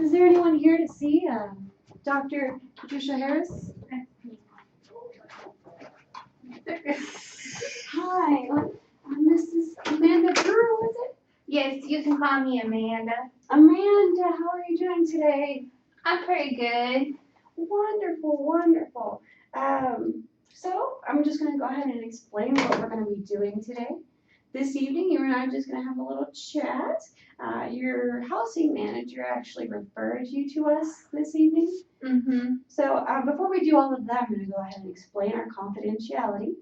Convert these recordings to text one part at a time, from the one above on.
Is there anyone here to see Dr. TriciaHarris? Hi, I'm Mrs. Amanda Brewer, is it? Yes, you can call me Amanda. Amanda, how are you doing today? I'm pretty good. Wonderful, wonderful. So I'm just going to go ahead and explain what we're going to be doing today. This evening, you and I are just going to have a little chat. Your housing manager actually referred you to us this evening. Mm-hmm. So before we do all of that, I'm going to go ahead and explain our confidentiality.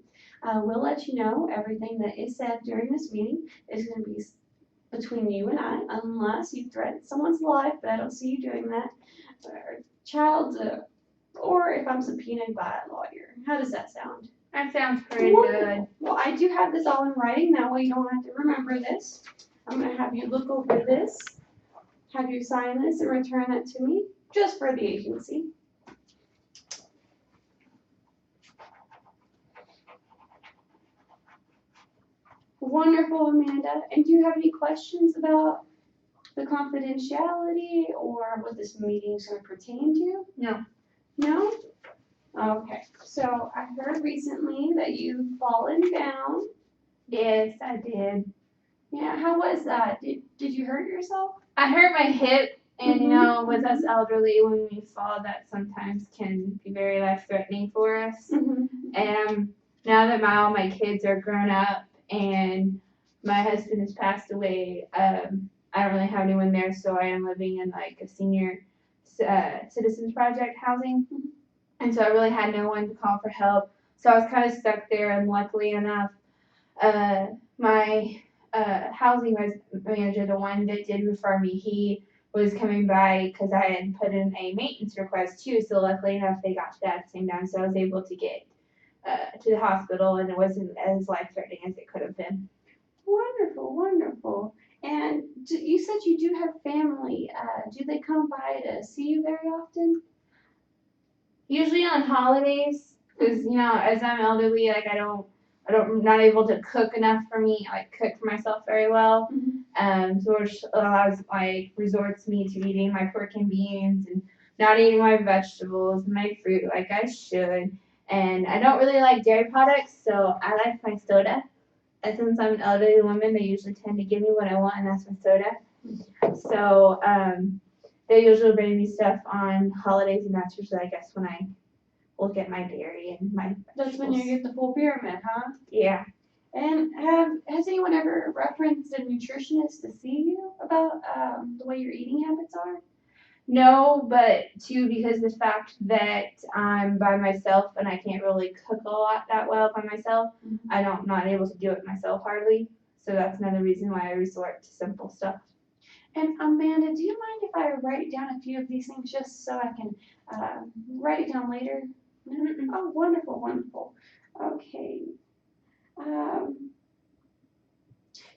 We'll let you know everything that is said during this meeting is going to be between you and I, unless you threaten someone's life, but I don't see you doing that. Or child's, or if I'm subpoenaed by a lawyer. How does that sound? That sounds pretty good. Well, I do have this all in writing. That way you don't have to remember this. I'm going to have you look over this, have you sign this, and return that to me, just for the agency. Wonderful, Amanda. And do you have any questions about the confidentiality or what this meeting is going to pertain to? No. No? Okay. So I heard recently that you've fallen down. Yes, I did. Yeah, how was that? Did you hurt yourself? I hurt my hip, and with us elderly, when we fall, that sometimes can be very life-threatening for us. And now that all my kids are grown up and my husband has passed away, I don't really have anyone there, so I am living in like a senior citizens project housing. And so I really had no one to call for help. So I was kind of stuck there, and luckily enough, my housing manager, the one that did refer me, he was coming by because I had put in a maintenance request too. So luckily enough, they got to that at the same time. So I was able to get to the hospital, and it wasn't as life-threatening as it could have been. Wonderful, wonderful. And you said you do have family. Do they come by to see you very often? Usually on holidays, because as I'm elderly, like I'm not able to cook enough for me, like cook for myself very well. So which allows resorts me to eating my pork and beans and not eating my vegetables and my fruit like I should. And I don't really like dairy products, so I like my soda. And since I'm an elderly woman, they usually tend to give me what I want, and that's my soda. So they usually bring me stuff on holidays, and that's usually, I guess, when I will get my dairy and my vegetables. That's when you get the full pyramid, huh? Yeah. And has anyone ever referenced a nutritionist to see you about the way your eating habits are? No, but because the fact that I'm by myself and I can't really cook a lot that well by myself, I'm not able to do it myself hardly. So that's another reason why I resort to simple stuff. And Amanda, do you mind if I write down a few of these things just so I can write it down later? Oh, wonderful, wonderful. Okay.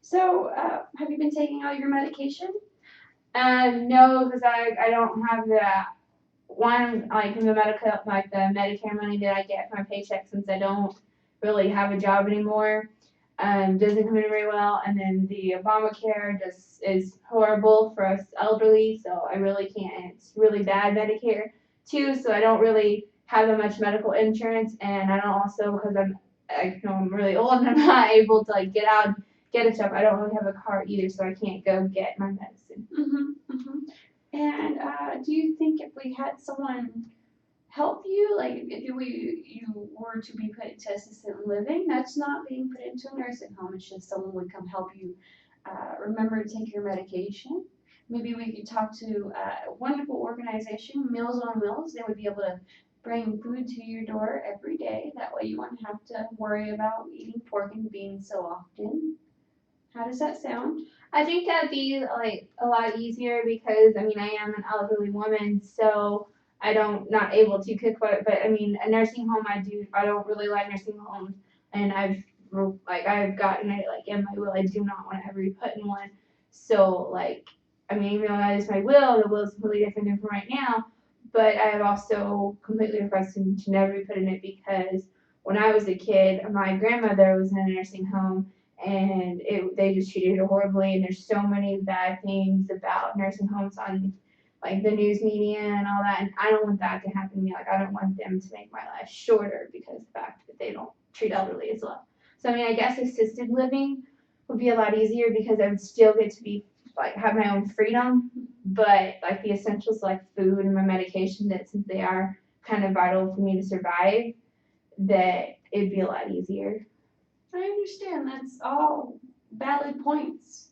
So, have you been taking all your medication? No, because I don't have that one, like the Medicare money that I get from my paycheck, since I don't really have a job anymore. Doesn't come in very well, and then the Obamacare just is horrible for us elderly, so I really can't. It's really bad Medicare too, so I don't really have that much medical insurance, and I don't also, because I'm really old and I'm not able to get out and get a job. I don't really have a car either, so I can't go get my medicine. And do you think if we had someone help you, like if you were to be put into assisted living, that's not being put into a nursing home, it's just someone would come help you remember to take your medication? Maybe we could talk to a wonderful organization, Meals on Wheels. They would be able to bring food to your door every day. That way you wouldn't have to worry about eating pork and beans so often. How does that sound? I think that'd be a lot easier because I am an elderly woman, so not able to cook. But a nursing home, I don't really like nursing homes, and I've gotten it in my will. I do not want to ever be put in one. So even though that is my will, the will is completely different than from right now. But I have also completely requested to never be put in it because when I was a kid, my grandmother was in a nursing home. And they just treated her horribly, and there's so many bad things about nursing homes on like the news media and all that, and I don't want that to happen to me. Like I don't want them to make my life shorter because of the fact that they don't treat elderly as well. So I mean, I guess assisted living would be a lot easier because I would still get to be like have my own freedom, but like the essentials like food and my medication, that since they are kind of vital for me to survive, that it'd be a lot easier. I understand. That's all valid points.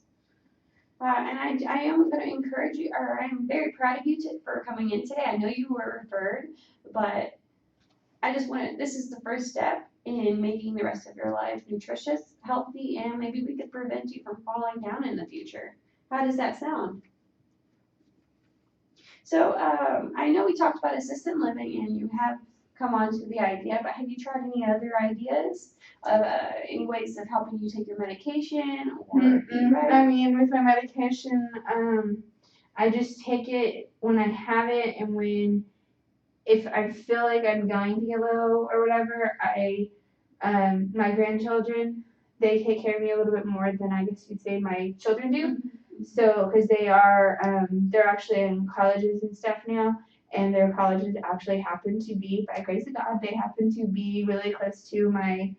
And I am going to encourage you, or I'm very proud of you for coming in today. I know you were referred, but I just want this is the first step in making the rest of your life nutritious, healthy, and maybe we could prevent you from falling down in the future. How does that sound? So I know we talked about assisted living and you have come on to the idea, but have you tried any other ideas of any ways of helping you take your medication or eat right? I mean, with my medication, I just take it when I have it, and if I feel like I'm going to get low or whatever, my grandchildren, they take care of me a little bit more than I guess you'd say my children do. So, because they're actually in colleges and stuff now, and their colleges actually happen to be, by grace of God, they happen to be really close to my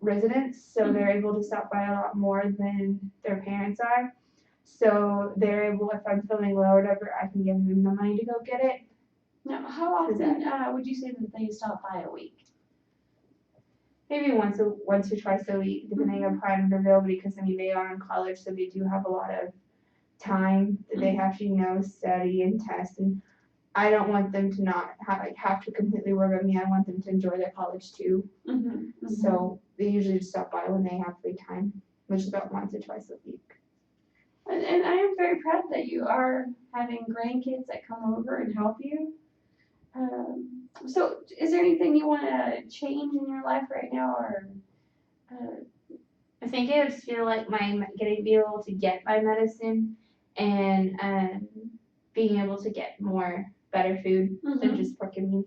residence, so they're able to stop by a lot more than their parents are. So they're able, if I'm feeling low or whatever, I can give them the money to go get it. Now, how often would you say that they stop by a week? Maybe once or twice a week, depending upon their availability, because I mean they are in college, so they do have a lot of time that they have to study and test, and I don't want them to not have to completely work on me. I want them to enjoy their college too. So they usually just stop by when they have free time, which is about once or twice a week. And I am very proud that you are having grandkids that come over and help you. So is there anything you want to change in your life right now, or? I think I would feel like being able to get my medicine and being able to get better food than just pork and beans.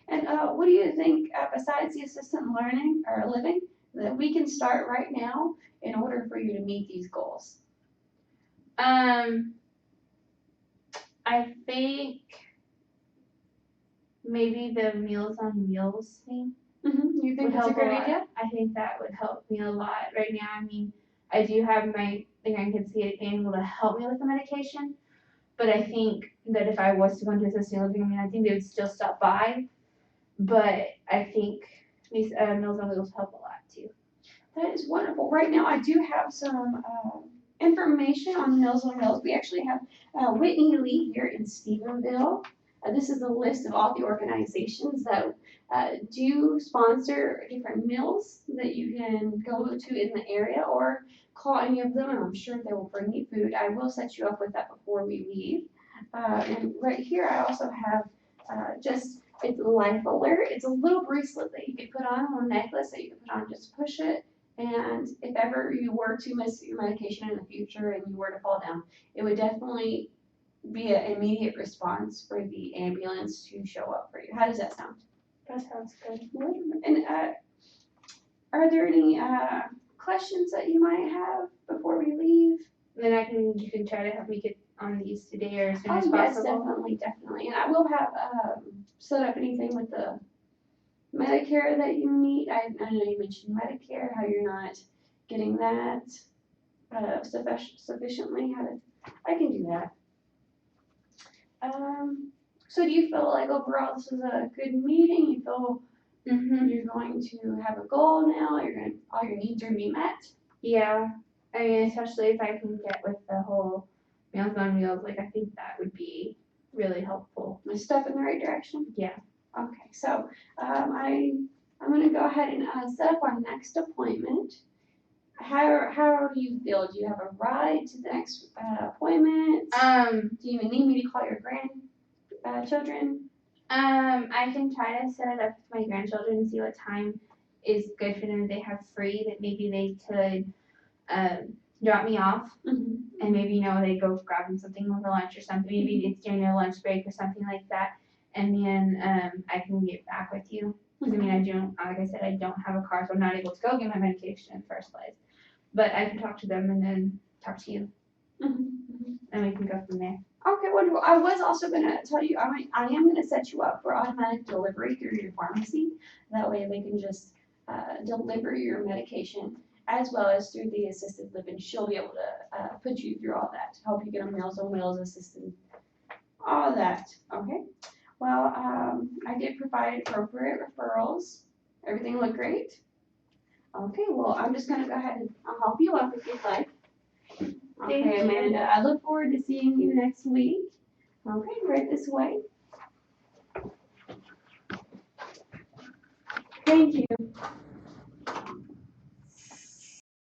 And what do you think, besides the assistant living, that we can start right now in order for you to meet these goals? I think maybe the Meals on Wheels thing. You think that's a good idea? I think that would help me a lot right now. I mean, I do have the grandkids being able to help me with the medication, but I think that if I was to go into assisted living, I mean, I think they would still stop by, but I think these Meals on Wheels help a lot too. That is wonderful. Right now, I do have some information on Meals on Wheels. We actually have Whitney Lee here in Stephenville. This is a list of all the organizations that do sponsor different meals that you can go to in the area, or call any of them, and I'm sure they will bring you food. I will set you up with that before we leave. And right here, I also have it's a life alert. It's a little bracelet that you could put on, a little necklace that you could put on, just push it. And if ever you were to miss your medication in the future and you were to fall down, it would definitely be an immediate response for the ambulance to show up for you. How does that sound? That sounds good. And are there any questions that you might have before we leave? Then you can try to help me get on these today or as soon as possible. Yes, definitely. And I will have set up anything with the Medicare that you need. I know you mentioned Medicare, how you're not getting that sufficiently. I can do that. So do you feel like overall this was a good meeting? You feel you're going to have a goal now? All your needs are going to be met? Yeah. I mean, especially if I can get with the whole Meals on Wheels, I think that would be really helpful. A step in the right direction? Yeah. Okay, so I'm going to go ahead and set up our next appointment. How do you feel? Do you have a ride to the next appointment? Do you even need me to call your grandchildren? I can try to set it up with my grandchildren and see what time is good for them. If they have free, that maybe they could drop me off, and maybe they go grab them something over lunch or something. Maybe it's during their lunch break or something like that, and then I can get back with you. Because I mean, like I said, I don't have a car, so I'm not able to go get my medication in the first place. But I can talk to them and then talk to you. and we can go from there. Okay, wonderful. I was also gonna tell you, I am gonna set you up for automatic delivery through your pharmacy. That way they can just deliver your medication as well as through the assisted living. She'll be able to put you through all that, help you get on Meals on Wheels assistant, all that. Okay. Well, I did provide appropriate referrals. Everything looked great. Okay. Well, I'm just gonna go ahead and I'll help you up if you'd like. Thank Okay, you. Amanda, I look forward to seeing you next week. Okay, right this way. Thank you.